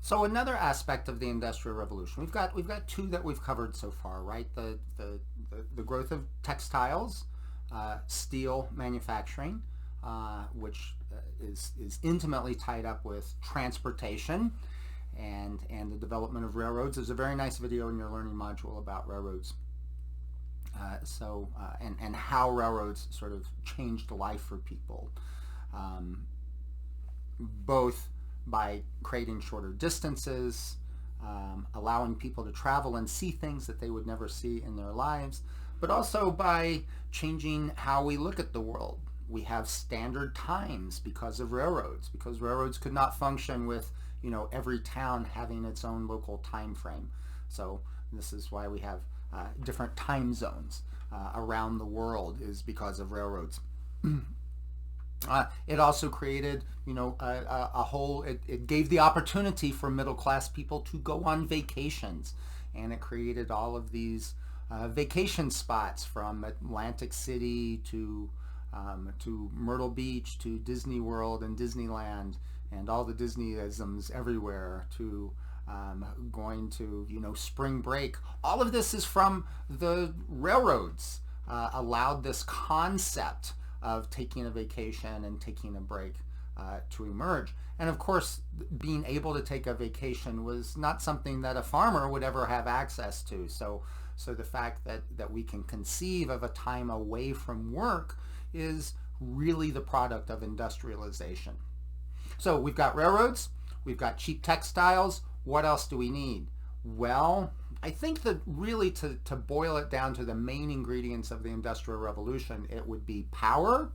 So another aspect of the Industrial Revolution, we've got two that we've covered so far, right? The growth of textiles, steel manufacturing, which is intimately tied up with transportation and the development of railroads. There's a very nice video in your learning module about railroads. And how railroads sort of changed life for people, both by creating shorter distances, allowing people to travel and see things that they would never see in their lives, but also by changing how we look at the world. We have standard times because of railroads, because railroads could not function with, every town having its own local time frame. So this is why we have different time zones around the world, is because of railroads. It also created, it gave the opportunity for middle class people to go on vacations, and it created all of these vacation spots from Atlantic City to Myrtle Beach to Disney World and Disneyland and all the Disneyisms everywhere, to going to spring break. All of this is from the railroads. Allowed this concept of taking a vacation and taking a break to emerge. And of course, being able to take a vacation was not something that a farmer would ever have access to. So the fact that we can conceive of a time away from work is really the product of industrialization. So we've got railroads, we've got cheap textiles. What else do we need? Well, I think that really to boil it down to the main ingredients of the Industrial Revolution, it would be power,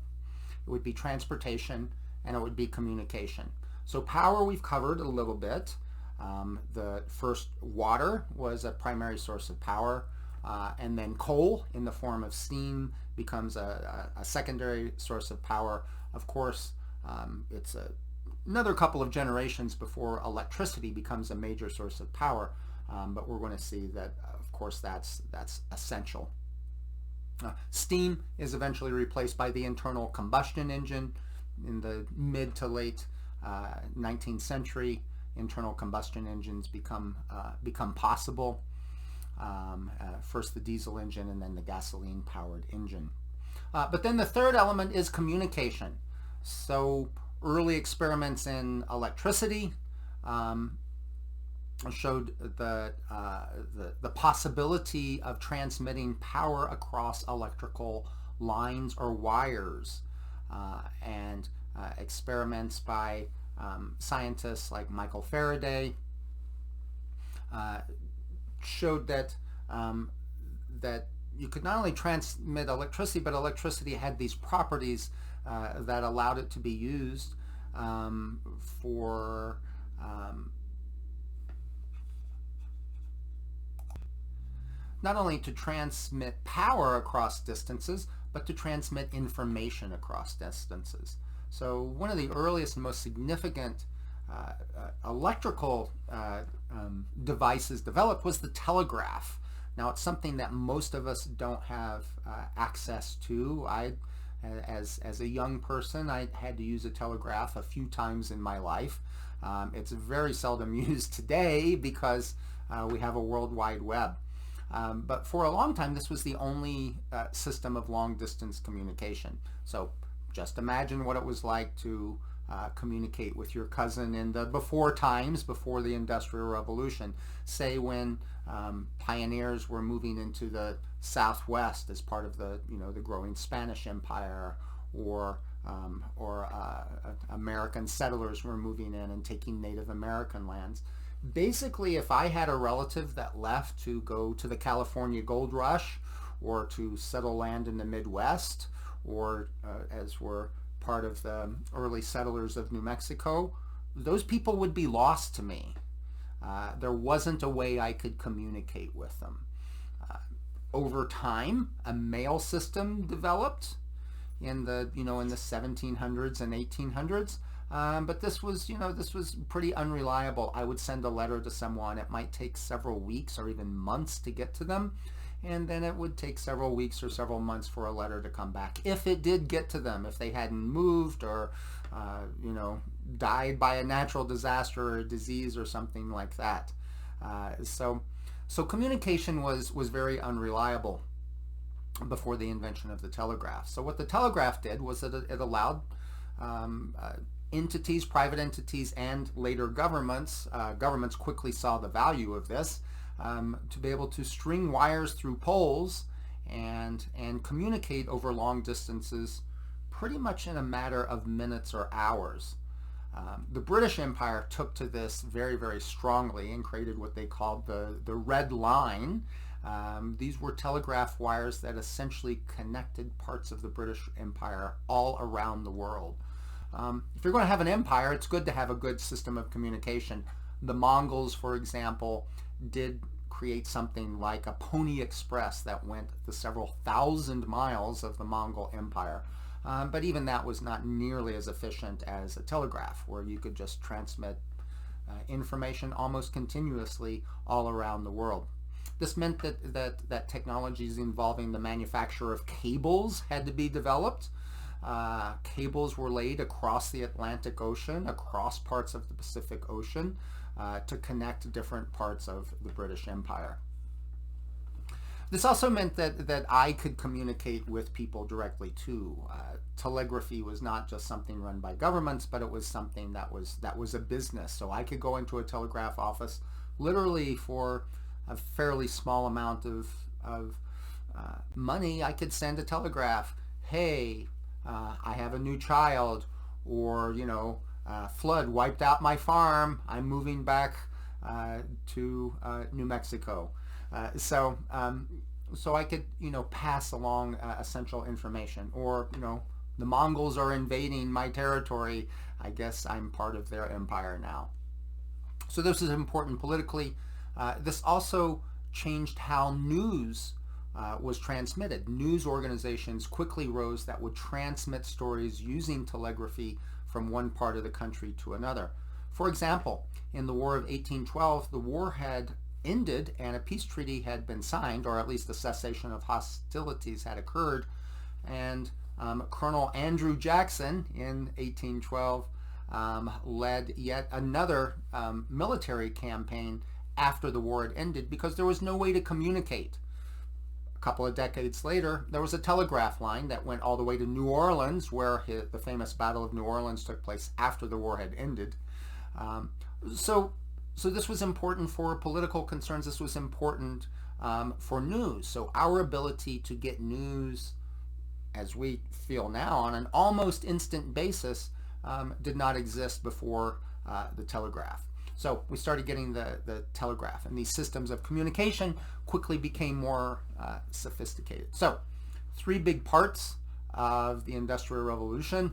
it would be transportation, and it would be communication. So power we've covered a little bit. The first, water was a primary source of power, and then coal in the form of steam becomes a secondary source of power. Of course, it's another couple of generations before electricity becomes a major source of power, but we're going to see that, of course, that's essential. Steam is eventually replaced by the internal combustion engine in the mid to late 19th century. Internal combustion engines become possible. First the diesel engine and then the gasoline powered engine. But then the third element is communication. So early experiments in electricity showed the possibility of transmitting power across electrical lines or wires, and experiments by scientists like Michael Faraday showed that that you could not only transmit electricity, but electricity had these properties that allowed it to be used for not only to transmit power across distances, but to transmit information across distances. So one of the earliest and most significant electrical devices developed was the telegraph. Now, it's something that most of us don't have access to. As a young person, I had to use a telegraph a few times in my life. It's very seldom used today because we have a World Wide Web. But for a long time, this was the only system of long-distance communication. So just imagine what it was like to communicate with your cousin in the before times, before the Industrial Revolution. Say when pioneers were moving into the Southwest as part of the growing Spanish Empire, or American settlers were moving in and taking Native American lands. Basically, if I had a relative that left to go to the California Gold Rush or to settle land in the Midwest, or as were part of the early settlers of New Mexico, those people would be lost to me. There wasn't a way I could communicate with them. Over time, a mail system developed in the 1700s and 1800s. But this was pretty unreliable. I would send a letter to someone. It might take several weeks or even months to get to them, and then it would take several weeks or several months for a letter to come back, if it did get to them, if they hadn't moved or died by a natural disaster or a disease or something like that. So communication was very unreliable before the invention of the telegraph. So what the telegraph did was that it allowed entities, private entities, and later governments quickly saw the value of this, to be able to string wires through poles and communicate over long distances pretty much in a matter of minutes or hours. The British Empire took to this very, very strongly and created what they called the Red Line. These were telegraph wires that essentially connected parts of the British Empire all around the world. If you're going to have an empire, it's good to have a good system of communication. The Mongols, for example, did create something like a Pony Express that went the several thousand miles of the Mongol Empire. But even that was not nearly as efficient as a telegraph, where you could just transmit information almost continuously all around the world. This meant that technologies involving the manufacture of cables had to be developed. Cables were laid across the Atlantic Ocean, across parts of the Pacific Ocean, to connect different parts of the British Empire. This also meant that I could communicate with people directly too. Telegraphy was not just something run by governments, but it was something that was a business. So I could go into a telegraph office literally for a fairly small amount of money. I could send a telegraph, hey, I have a new child, or flood wiped out my farm, I'm moving back to New Mexico. So I could pass along essential information, or the Mongols are invading my territory, I guess I'm part of their empire now. So this is important politically. This also changed how news was transmitted. News organizations quickly rose that would transmit stories using telegraphy from one part of the country to another. For example, in the War of 1812, the war had ended and a peace treaty had been signed, or at least the cessation of hostilities had occurred, and Colonel Andrew Jackson in 1812 led yet another military campaign after the war had ended, because there was no way to communicate. A couple of decades later, there was a telegraph line that went all the way to New Orleans, where the famous Battle of New Orleans took place after the war had ended. So this was important for political concerns. This was important for news. So our ability to get news, as we feel now, on an almost instant basis did not exist before the telegraph. So we started getting the telegraph, and these systems of communication quickly became more sophisticated. So 3 big parts of the Industrial Revolution: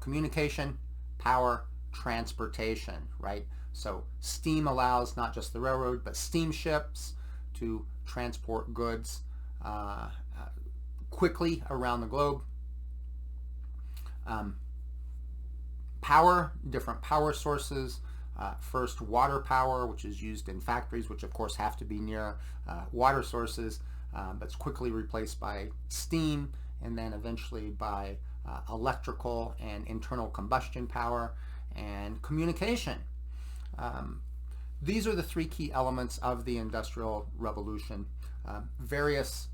communication, power, transportation, right? So steam allows not just the railroad, but steamships to transport goods quickly around the globe. Power, different power sources. First, water power, which is used in factories, which of course have to be near water sources, but it's quickly replaced by steam, and then eventually by electrical and internal combustion power, and communication. These are the 3 key elements of the Industrial Revolution. Various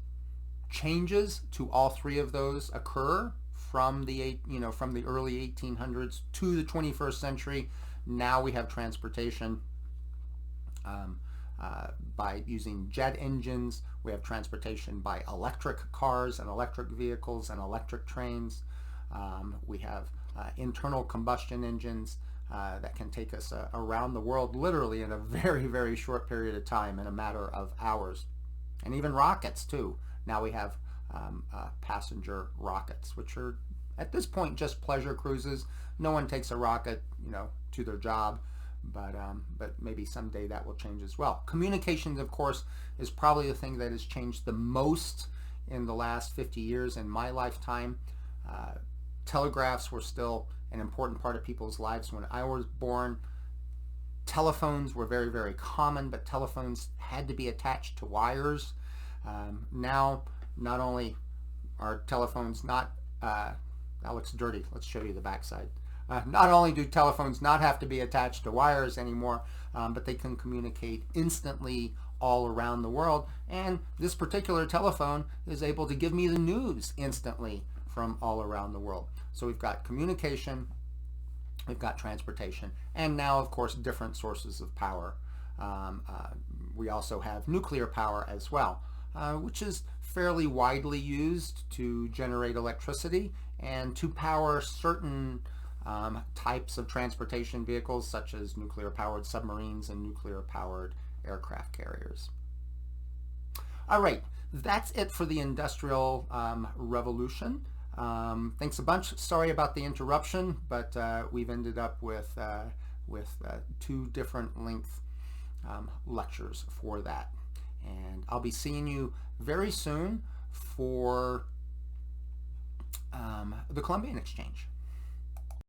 changes to all 3 of those occur from the early 1800s to the 21st century. Now we have transportation by using jet engines. We have transportation by electric cars and electric vehicles and electric trains. We have internal combustion engines that can take us around the world literally in a very, very short period of time, in a matter of hours. And even rockets too. Now we have passenger rockets, which are at this point just pleasure cruises. No one takes a rocket to their job, but maybe someday that will change as well. Communications, of course, is probably the thing that has changed the most in the last 50 years in my lifetime. Telegraphs were still an important part of people's lives when I was born. Telephones were very, very common, but telephones had to be attached to wires. Now, not only are telephones not, that looks dirty, let's show you the backside. Not only do telephones not have to be attached to wires anymore, but they can communicate instantly all around the world. And this particular telephone is able to give me the news instantly from all around the world. So we've got communication, we've got transportation, and now, of course, different sources of power. We also have nuclear power as well, which is fairly widely used to generate electricity and to power certain types of transportation vehicles, such as nuclear-powered submarines and nuclear-powered aircraft carriers. All right, that's it for the Industrial Revolution. Thanks a bunch. Sorry about the interruption, but we've ended up with 2 different length lectures for that. And I'll be seeing you very soon for the Columbian Exchange.